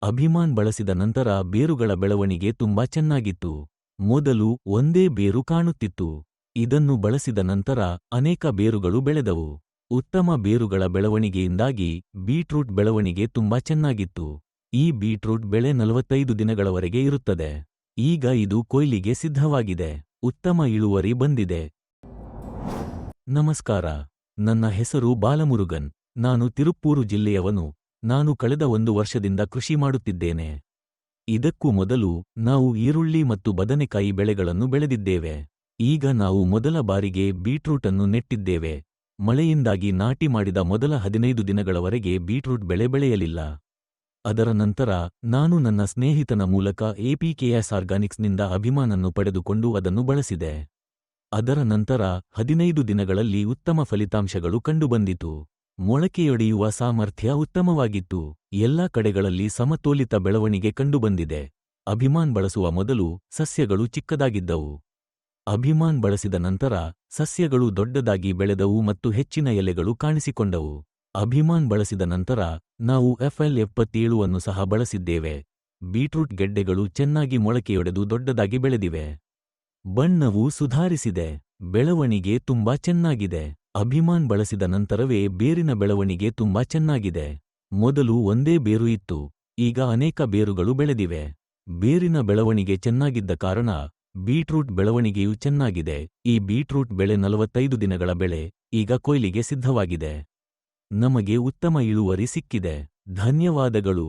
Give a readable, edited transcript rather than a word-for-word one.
ಅಭಿಮಾನ್ ಬಳಸಿದ ನಂತರ ಬೇರುಗಳ ಬೆಳವಣಿಗೆ ತುಂಬಾ ಚೆನ್ನಾಗಿತ್ತು. ಮೊದಲು ಒಂದೇ ಬೇರು ಕಾಣುತ್ತಿತ್ತು. ಇದನ್ನು ಬಳಸಿದ ನಂತರ ಅನೇಕ ಬೇರುಗಳು ಬೆಳೆದವು. ಉತ್ತಮ ಬೇರುಗಳ ಬೆಳವಣಿಗೆಯಿಂದಾಗಿ ಬೀಟ್ರೂಟ್ ಬೆಳವಣಿಗೆ ತುಂಬಾ ಚೆನ್ನಾಗಿತ್ತು. ಈ ಬೀಟ್ರೂಟ್ ಬೆಳೆ 45 ದಿನಗಳವರೆಗೆ ಇರುತ್ತದೆ. ಈಗ ಇದು ಕೊಯ್ಲಿಗೆ ಸಿದ್ಧವಾಗಿದೆ. ಉತ್ತಮ ಇಳುವರಿ ಬಂದಿದೆ. ನಮಸ್ಕಾರ. ನನ್ನ ಹೆಸರು ಬಾಲಮುರುಗನ್. ನಾನು ತಿರುಪ್ಪೂರು ಜಿಲ್ಲೆಯವನು. ನಾನು ಕಳೆದ 1 ವರ್ಷದಿಂದ ಕೃಷಿ ಮಾಡುತ್ತಿದ್ದೇನೆ. ಇದಕ್ಕೂ ಮೊದಲು ನಾವು ಈರುಳ್ಳಿ ಮತ್ತು ಬದನೆಕಾಯಿ ಬೆಳೆಗಳನ್ನು ಬೆಳೆದಿದ್ದೇವೆ. ಈಗ ನಾವು ಮೊದಲ ಬಾರಿಗೆ ಬೀಟ್ರೂಟನ್ನು ನೆಟ್ಟಿದ್ದೇವೆ. ಮಳೆಯಿಂದಾಗಿ ನಾಟಿ ಮಾಡಿದ ಮೊದಲ 15 ದಿನಗಳವರೆಗೆ ಬೀಟ್ರೂಟ್ ಬೆಳೆ ಬೆಳೆಯಲಿಲ್ಲ. ಅದರ ನಂತರ ನಾನು ನನ್ನ ಸ್ನೇಹಿತನ ಮೂಲಕ ಎಪಿಕೆಎಸ್ ಆರ್ಗಾನಿಕ್ಸ್ನಿಂದ ಅಭಿಮಾನನ್ನು ಪಡೆದುಕೊಂಡು ಅದನ್ನು ಬಳಸಿದೆ. ಅದರ ನಂತರ 15 ದಿನಗಳಲ್ಲಿ ಉತ್ತಮ ಫಲಿತಾಂಶಗಳು ಕಂಡುಬಂದಿತು. ಮೊಳಕೆಯೊಡೆಯುವ ಸಾಮರ್ಥ್ಯ ಉತ್ತಮವಾಗಿತ್ತು. ಎಲ್ಲಾ ಕಡೆಗಳಲ್ಲಿ ಸಮತೋಲಿತ ಬೆಳವಣಿಗೆ ಕಂಡುಬಂದಿದೆ. ಅಭಿಮಾನ್ ಬಳಸುವ ಮೊದಲು ಸಸ್ಯಗಳು ಚಿಕ್ಕದಾಗಿದ್ದವು. ಅಭಿಮಾನ್ ಬಳಸಿದ ನಂತರ ಸಸ್ಯಗಳು ದೊಡ್ಡದಾಗಿ ಬೆಳೆದವು ಮತ್ತು ಹೆಚ್ಚಿನ ಎಲೆಗಳು ಕಾಣಿಸಿಕೊಂಡವು. ಅಭಿಮಾನ್ ಬಳಸಿದ ನಂತರ ನಾವು FL77 ಅನ್ನು ಸಹ ಬಳಸಿದ್ದೇವೆ. ಬೀಟ್ರೂಟ್ ಗೆಡ್ಡೆಗಳು ಚೆನ್ನಾಗಿ ಮೊಳಕೆಯೊಡೆದು ದೊಡ್ಡದಾಗಿ ಬೆಳೆದಿವೆ. ಬಣ್ಣವು ಸುಧಾರಿಸಿದೆ. ಬೆಳವಣಿಗೆ ತುಂಬಾ ಚೆನ್ನಾಗಿದೆ. ಅಭಿಮಾನ್ ಬಳಸಿದ ನಂತರವೇ ಬೇರಿನ ಬೆಳವಣಿಗೆ ತುಂಬಾ ಚೆನ್ನಾಗಿದೆ. ಮೊದಲು ಒಂದೇ ಬೇರು ಇತ್ತು. ಈಗ ಅನೇಕ ಬೇರುಗಳು ಬೆಳೆದಿವೆ. ಬೇರಿನ ಬೆಳವಣಿಗೆ ಚೆನ್ನಾಗಿದ್ದ ಕಾರಣ ಬೀಟ್ರೂಟ್ ಬೆಳವಣಿಗೆಯೂ ಚೆನ್ನಾಗಿದೆ. ಈ ಬೀಟ್ರೂಟ್ ಬೆಳೆ 45 ದಿನಗಳ ಬೆಳೆ. ಈಗ ಕೊಯ್ಲಿಗೆ ಸಿದ್ಧವಾಗಿದೆ. ನಮಗೆ ಉತ್ತಮ ಇಳುವರಿ ಸಿಕ್ಕಿದೆ. ಧನ್ಯವಾದಗಳು.